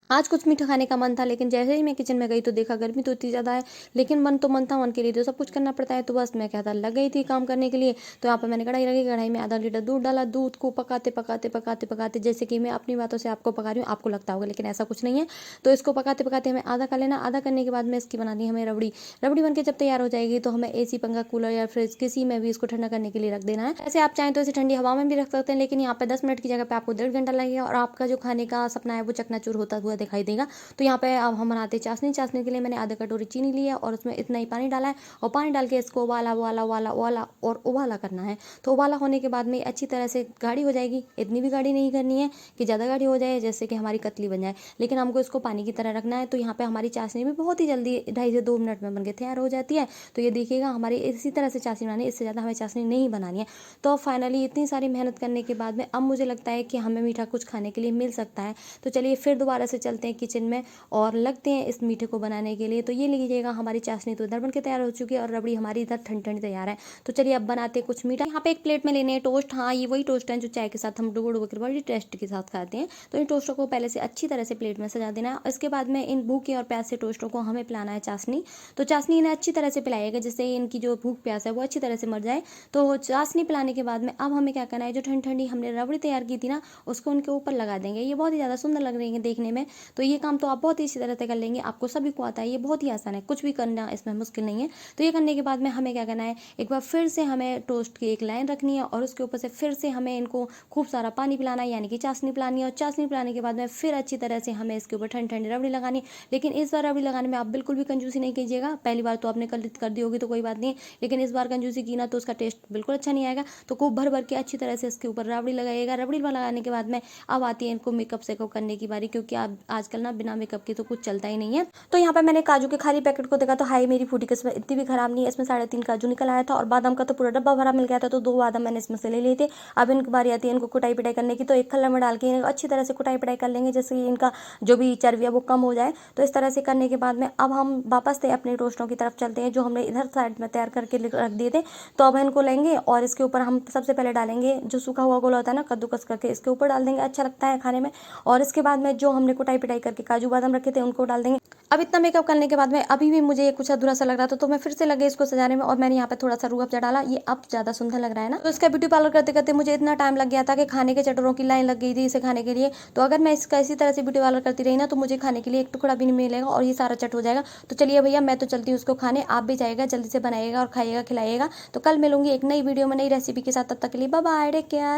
आज कुछ मीठा खाने का मन था, लेकिन जैसे ही मैं किचन में गई तो देखा गर्मी तो इतनी ज़्यादा है, लेकिन मन तो मन था, मन के लिए तो सब कुछ करना पड़ता है। तो बस मैं क्या था, लग गई थी काम करने के लिए। तो यहाँ पे मैंने कढ़ाई रखी, कढ़ाई में आधा लीटर दूध डाला, दूध को पकाते पकाते पकाते पकाते, जैसे कि मैं अपनी बातों से आपको पका रही हूँ, आपको लगता होगा, लेकिन ऐसा कुछ नहीं है। तो इसको पकाते पकाते हमें आधा कर लेना। आधा करने के बाद में इसकी बनानी है हमें रबड़ी। रबड़ी बन के जब तैयार हो जाएगी तो हमें एसी, पंखा, कूलर या फ्रिज किसी में भी इसको ठंडा करने के लिए रख देना है। ऐसे आप चाहें तो इसे ठंडी हवा में भी रख सकते हैं, लेकिन यहाँ पे 10 मिनट की जगह पे आपको 1.5 घंटा लगेगा और आपका जो खाने का सपना है वो चकनाचूर होता हुआ दिखाई देगा। तो यहाँ पे अब हम बनाते चाशनी। चाशनी के लिए मैंने आधा कटोरी चीनी ली है और उसमें इतना ही पानी डाला है और पानी डाल के इसको उबाला उबाला उबाला उबाला और उबाला करना है। तो उबाला होने के बाद में अच्छी तरह से गाढ़ी हो जाएगी। इतनी भी गाढ़ी नहीं करनी है कि ज़्यादा गाढ़ी हो जाए जैसे कि हमारी कतली बन जाए, लेकिन हमको इसको पानी की तरह रखना है। तो यहाँ पे हमारी चाशनी भी बहुत ही जल्दी 2.5 से 2 मिनट में बनके तैयार हो जाती है। तो ये देखिएगा हमारी इसी तरह से चाशनी बनानी है, इससे ज़्यादा हमें चाशनी नहीं बनानी है। तो फाइनली इतनी सारी मेहनत करने के बाद में अब मुझे लगता है कि हमें मीठा कुछ खाने के लिए मिल सकता है। तो चलिए फिर दोबारा से चलते हैं किचन में और लगते हैं इस मीठे को बनाने के लिए। तो ये लीजिएगा हमारी चाशनी तो इधर बन के तैयार हो चुकी है और रबड़ी हमारी इधर ठंडी ठंडी तैयार है। तो चलिए अब बनाते हैं कुछ मीठा। यहाँ पे एक प्लेट में लेने हैं टोस्ट। हाँ, ये वही टोस्ट है जो चाय के साथ हम डुबो डुबो के बड़ी टेस्ट के साथ खाते हैं। तो इन टोस्टों को पहले से अच्छी तरह से प्लेट में सजा देना है। इसके बाद में इन भूखे और प्याज से टोस्टों को हमें पिलाना है चाशनी। तो चाशनी इन्हें अच्छी तरह से पिलाइएगा जिससे इनकी जो भूख प्यास है वो अच्छी तरह से मर जाए। तो चाशनी पिलाने के बाद में अब हमें क्या करना है, जो ठंडी ठंडी हमने रबड़ी तैयार की थी ना, उसको उनके ऊपर लगा देंगे। ये बहुत ही ज़्यादा सुंदर लग रही है देखने में। तो ये काम तो आप बहुत ही इसी तरह से कर लेंगे, आपको सभी को आता है, ये बहुत ही आसान है, कुछ भी करना इसमें मुश्किल नहीं है। तो ये करने के बाद में हमें क्या करना है, एक बार फिर से हमें टोस्ट की एक लाइन रखनी है और उसके ऊपर से फिर से हमें इनको खूब सारा पानी पिलाना है, यानी कि चाशनी पिलानी है। और चाशनी पिलाने के बाद में फिर अच्छी तरह से हमें इसके ऊपर ठंडी ठंडी रबड़ी लगानी है। लेकिन इस बार रबड़ी लगाने में आप बिल्कुल भी कंजूसी नहीं कीजिएगा। पहली बार तो आपने कर दी होगी तो कोई बात नहीं, लेकिन इस बार कंजूसी की ना तो उसका टेस्ट बिल्कुल अच्छा नहीं आएगा। तो खूब भर भर के अच्छी तरह से इसके ऊपर रबड़ी लगाइएगा। रबड़ी लगाने के बाद में अब आती है इनको मेकअप से करने की बारी, क्योंकि आप आजकल ना बिना मेकअप के तो कुछ चलता ही नहीं है। तो यहाँ पर मैंने काजू के खाली पैकेट को देखा तो हाई मेरी फूटी किस्मत, इतनी भी खराब नहीं है। इसमें 3.5 काजू निकल आया था और बादाम का तो पूरा डब्बा भरा मिल गया था। तो 2 बादाम मैंने इसमें से ले लिए थे। अब इनकी बारी आती है इनको कुटाई पिटाई करने की। तो एक खल्लर में डाल के इनको अच्छी तरह से कुटाई पिटाई कर लेंगे, जैसे इनका जो भी चर्बी है वो कम हो जाए। तो इस तरह से करने के बाद में अब हम वापस से अपने टोस्टों की तरफ चलते हैं जो हमने इधर साइड में तैयार करके रख दिए थे। तो अब इनको लेंगे और इसके ऊपर हम सबसे पहले डालेंगे जो सूखा हुआ गोला होता है ना, कद्दूकस करके इसके ऊपर डाल देंगे, अच्छा लगता है खाने में। और इसके बाद में जो हमने कुटाई पिटाई करके काजू बादाम रखे थे उनको डाल देंगे। अब इतना मेकअप करने के बाद में अभी भी मुझे कुछ अधूरा सा लग रहा था, तो मैं फिर से लगे इसको सजाने में और मैंने यहाँ पे थोड़ा सा रूह अफ़ज़ा डाला। ये अब ज़्यादा सुंदर लग रहा है ना। तो इसका ब्यूटी पार्लर करते करते मुझे इतना टाइम लग गया था कि खाने के चटोरों की लाइन लग गई थी इसे खाने के लिए। तो अगर मैं इसका इसी तरह से ब्यूटी पार्लर करती रही ना तो मुझे खाने के लिए एक टुकड़ा भी नहीं मिलेगा और ये सारा चट हो जाएगा। तो चलिए भैया, मैं तो चलती हूँ उसको खाने, आप भी जाइएगा, जल्दी से बनाइएगा और खाइएगा खिलाइएगा। तो कल मिलूंगी एक नई वीडियो में नई रेसिपी के साथ, तब तक के लिए बाय बाय, टेक केयर।